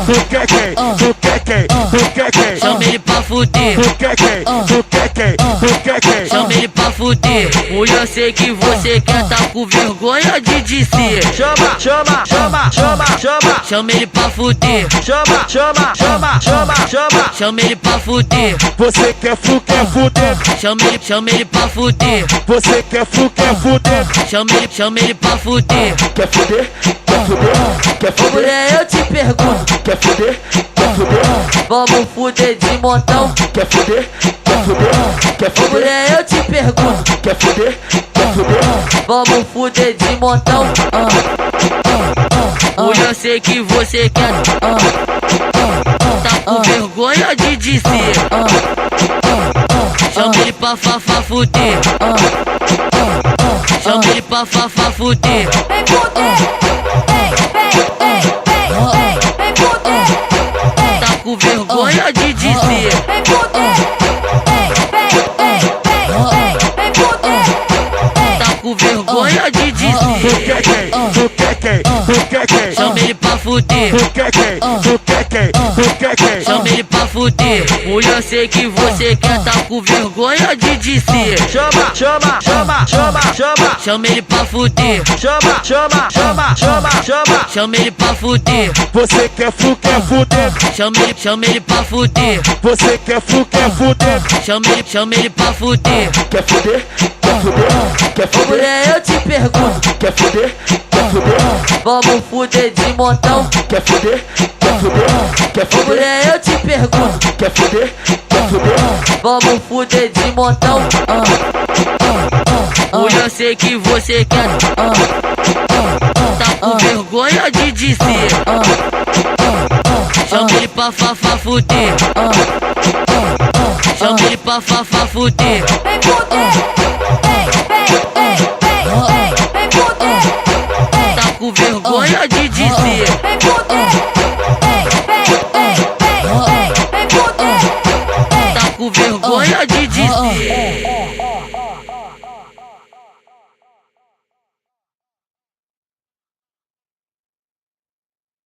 Tu quer quem? Tu quer quem? Tu quer quem? Chama ele pra fuder. Tu quer quem? Tu quer quem? Tu quer quem? Chama ele pra fuder. Hoje eu sei que você quer tá com vergonha de dizer. Chama, chama, chama, chama, chama. Chama ele pra fuder. Chama, chama, chama, chama, chama. Chama ele pra fuder. Você quer fuder? Chama ele pra fuder. Você quer fuder? Chama ele pra fuder. Quer fuder? Quer fuder? Quer fuder? Mulher, eu te pergunto, Quer fuder? Quer fuder? vamos fuder de montão? Quer fuder? Quer fuder? Quer fuder? Mulher, eu te pergunto, Quer fuder? Quer fuder? vamos fuder de montão? Hoje eu sei que você quer tá com vergonha de dizer. Chama ele pra fuder. Chama ele pra fuder. Vem fuder, vem fuder, Tá com vergonha de dizer. vem fuder, vem fuder, Tá com vergonha de Tu dizer. quer quem? Tu quer quem? Tu quer quem? Chama ele pra fuder. Tu quer quem? Tu quer quem? Tu quer quem? Chama ele pra fuder. Hoje eu sei que você quer tá com vergonha de dizer. Chama, chama, chama, chama, chama. Chama ele pra fuder. Chama, chama, chama, chama, chama. Chama ele pra fuder. Você quer fuder? Chama ele pra fuder. Você quer fuder? Chama ele pra fuder. Quer fuder? Quer fuder? Quer fuder? Mulher, eu te pergunto, Quer fuder? Quer fuder? vamos fuder de montão? Quer fuder? Quer fuder? Quer fuder? Mulher, eu te pergunto, Quer fuder? Quer fuder? vamos fuder de montão? Hoje eu sei que você quer tá com vergonha de dizer. Chama ele pra fuder. Chama ele pra fuder. vem fuder, vem fuder, Tá com vergonha de dizer. vem fuder, vem fuder, Tá com vergonha de dizer.